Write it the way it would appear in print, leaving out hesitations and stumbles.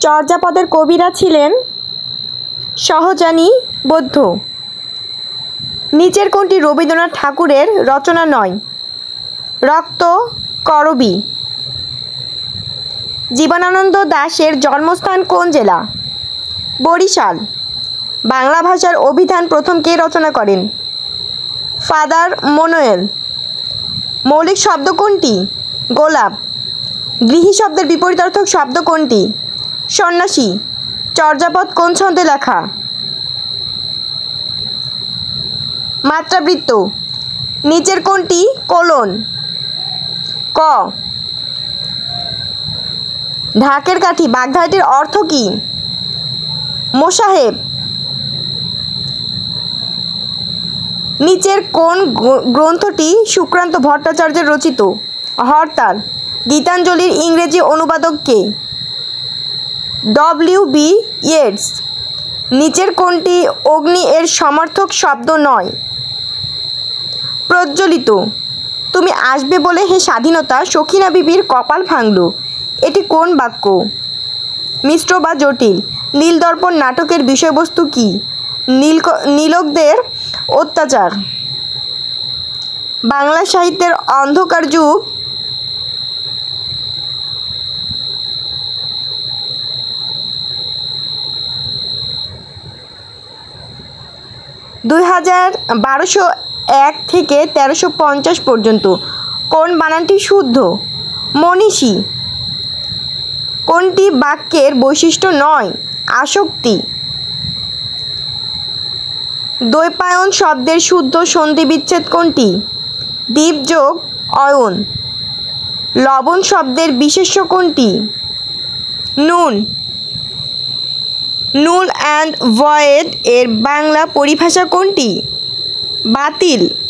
চর্যাপদের কবিরা ছিলেন সহজানী বৌদ্ধ। নিচের কোনটি রবীন্দ্রনাথ ঠাকুরের রচনা নয়? রক্ত করবী। জীবনানন্দ দাশের জন্মস্থান কোন জেলা? বরিশাল। বাংলা ভাষার অভিধান প্রথম কে রচনা করেন? ফাদার মনোয়েল। মৌলিক শব্দ কোনটি? গোলাপ। গৃহী শব্দের বিপরীতার্থক শব্দ কোনটি? সন্ন্যাসী। চর্যাপদ কোন ছন্দে লেখা? মাত্রাবৃত্ত। নিচের কোনটি কোলন? ক। ঢাকের কাঠি বাগধারাটির অর্থ কী? মোসাহেব। নিচের কোন গ্রন্থটি সুকান্ত ভট্টাচার্যের রচিত? হরতাল। গীতাঞ্জলির ইংরেজি অনুবাদক কে? ডব্লিউ.বি. ইয়েটস। নিচের কোনটি অগ্নি এর সমার্থক শব্দ নয়? প্রজ্বলিত। তুমি আসবে বলে হে স্বাধীনতা সখিনা বিবির কপাল ভাঙল, এটি কোন বাক্য? মিশ্র বা জটিল। নীলদর্পণ নাটকের বিষয়বস্তু কী? নীলকদের অত্যাচার। বাংলা সাহিত্যের অন্ধকার যুগ 1201 থেকে 1350 পর্যন্ত। কোন বানানটি শুদ্ধ? মনীষী। কোনটি বাক্যের বৈশিষ্ট্য নয়? আসক্তি। দ্বৈপায়ন শব্দের শুদ্ধ সন্ধি বিচ্ছেদ কোনটি? দ্বীপ যোগ অয়ন। লবণ শব্দের বিশেষ্য কোনটি? নুন। নুল অ্যান্ড ভয়েড এর বাংলা পরিভাষা কোনটি? বাতিল।